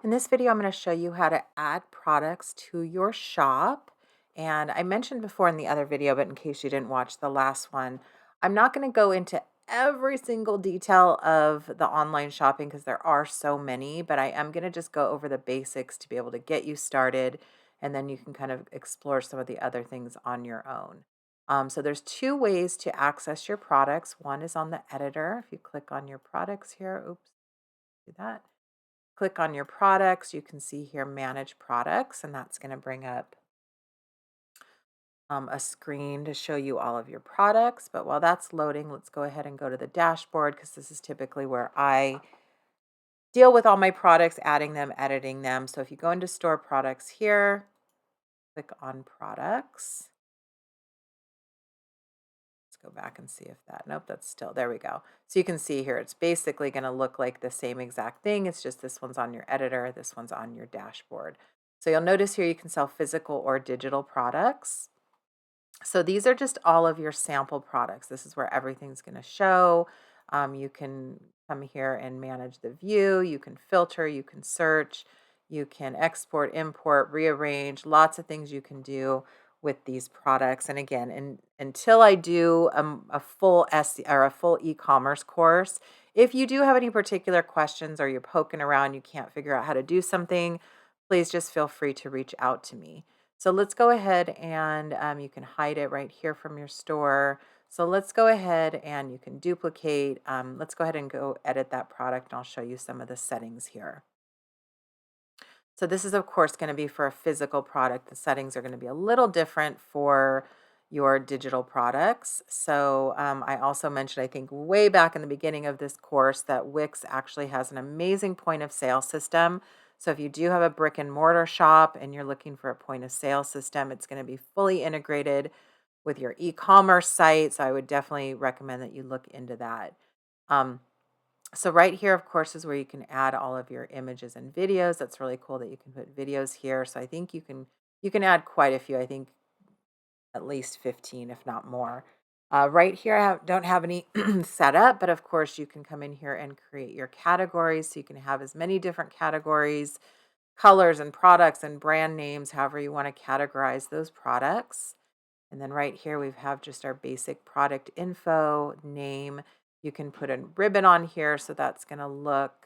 In this video, I'm going to show you how to add products to your shop. And I mentioned before in the other video, but in case you didn't watch the last one, I'm not going to go into every single detail of the online shopping because there are so many, but I am going to just go over the basics to be able to get you started. And then you can kind of explore some of the other things on your own. So there's two ways to access your products. One is on the editor. If you click on your products here, oops, do that. Click on your products. You can see here manage products, and that's going to bring up a screen to show you all of your products. But while that's loading, let's go ahead and go to the dashboard because this is typically where I deal with all my products, adding them, editing them. So if you go into store products here, click on products. Let's go back and see if nope, that's still, there we go. So you can see here, it's basically going to look like the same exact thing. It's just this one's on your editor, this one's on your dashboard. So you'll notice here you can sell physical or digital products. So these are just all of your sample products. This is where everything's going to show. You can come here and manage the view. You can filter, you can search, you can export, import, rearrange, lots of things you can do with these products. And again, until I do a full or a full e-commerce course, if you do have any particular questions or you're poking around, you can't figure out how to do something, please just feel free to reach out to me. So let's go ahead and you can hide it right here from your store. So let's go ahead and you can duplicate. Let's go ahead and go edit that product and I'll show you some of the settings here. So this is of course going to be for a physical product. The settings are going to be a little different for your digital products. So I also mentioned, I think way back in the beginning of this course, that Wix actually has an amazing point of sale system. So if you do have a brick and mortar shop and you're looking for a point of sale system, it's going to be fully integrated with your e-commerce site. So I would definitely recommend that you look into that. Um, so right here, of course, is where you can add all of your images and videos. That's really cool that you can put videos here. So I think you can add quite a few. I think at least 15, if not more. Right here, don't have any set up, but of course, you can come in here and create your categories. So you can have as many different categories, colors, and products and brand names, however you want to categorize those products. And then right here, we have just our basic product info, name. You can put a ribbon on here. So that's going to look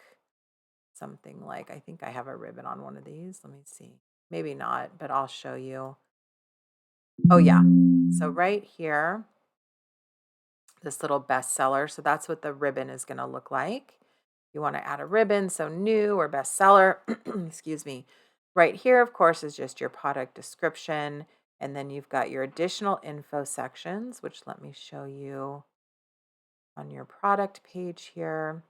something like, I think I have a ribbon on one of these. Let me see. Maybe not, but I'll show you. Oh, yeah. So right here, this little bestseller. So that's what the ribbon is going to look like. You want to add a ribbon, so new or bestseller, excuse me. Right here, of course, is just your product description. And then you've got your additional info sections, which let me show you on your product page here.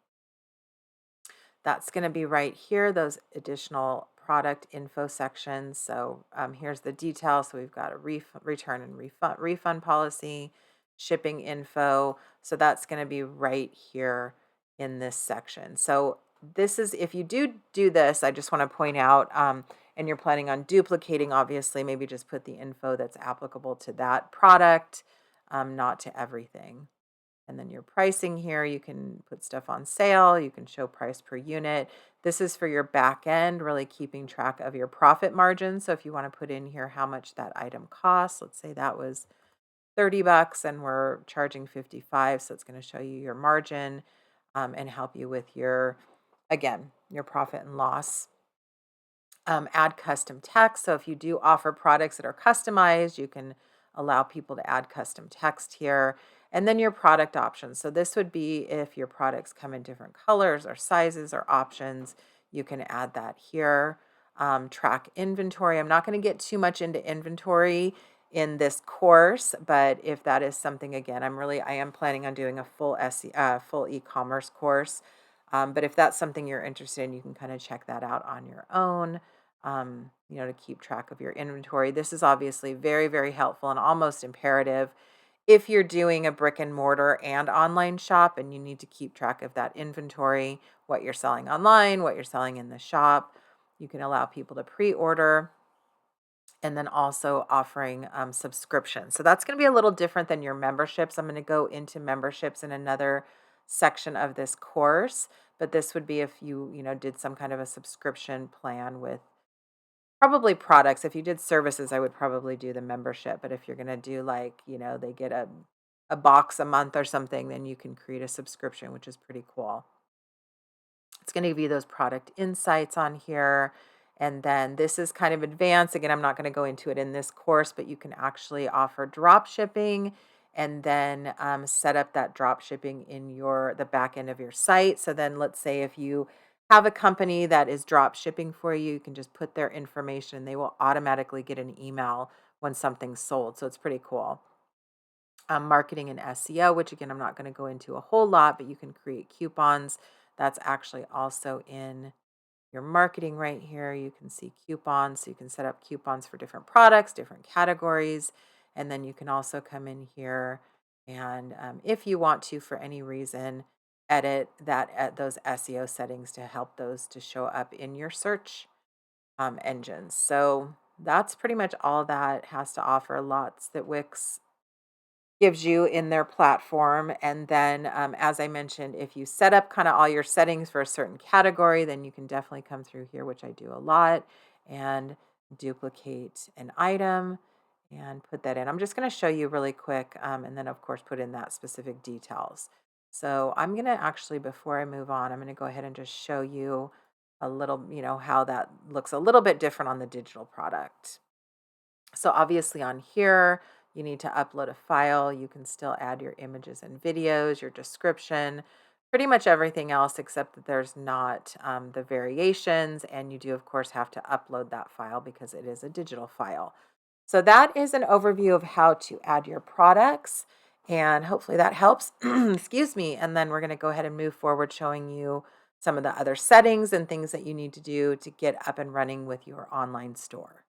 That's going to be right here, those additional product info sections. So here's the details. So we've got a return and refund policy, shipping info. So that's going to be right here in this section. So this is, if you do this, I just want to point out, and you're planning on duplicating, obviously, maybe just put the info that's applicable to that product, not to everything. And then your pricing here, you can put stuff on sale, you can show price per unit. This is for your back end, really keeping track of your profit margin. So if you want to put in here how much that item costs, let's say that was 30 bucks and we're charging 55, so it's going to show you your margin and help you with your, again, your profit and loss. Add custom text. So if you do offer products that are customized, you can allow people to add custom text here. And then your product options. So this would be if your products come in different colors or sizes or options, you can add that here. Track inventory. I'm not going to get too much into inventory in this course, but if that is something, again, I am planning on doing a full e-commerce course. But if that's something you're interested in, you can kind of check that out on your own, to keep track of your inventory. This is obviously very, very helpful and almost imperative if you're doing a brick and mortar and online shop and you need to keep track of that inventory, what you're selling online, what you're selling in the shop. You can allow people to pre-order, and then also offering subscriptions. So that's going to be a little different than your memberships. I'm going to go into memberships in another section of this course, but this would be if you did some kind of a subscription plan with probably products. If you did services, I would probably do the membership, but if you're gonna do, like, they get a box a month or something, then you can create a subscription, which is pretty cool. It's going to give you those product insights on here. And then this is kind of advanced. Again, I'm not going to go into it in this course, but you can actually offer drop shipping and then set up that drop shipping in the back end of your site. So then let's say if you have a company that is drop shipping for you, you can just put their information. They will automatically get an email when something's sold. So it's pretty cool. Marketing and SEO, which again, I'm not going to go into a whole lot, but you can create coupons. That's actually also in your marketing right here. You can see coupons. So you can set up coupons for different products, different categories. And then you can also come in here and if you want to, for any reason, edit those SEO settings to help those to show up in your search engines. So that's pretty much all that has to offer. Lots that Wix gives you in their platform. And then, as I mentioned, if you set up kind of all your settings for a certain category, then you can definitely come through here, which I do a lot, and duplicate an item and put that in. I'm just going to show you really quick, and then, of course, put in that specific details. So I'm going to actually, before I move on, I'm going to go ahead and just show you a little, how that looks a little bit different on the digital product. So obviously on here, you need to upload a file. You can still add your images and videos, your description, pretty much everything else except that there's not the variations. And you do, of course, have to upload that file because it is a digital file. So that is an overview of how to add your products. And hopefully that helps. Excuse me. And then we're going to go ahead and move forward showing you some of the other settings and things that you need to do to get up and running with your online store.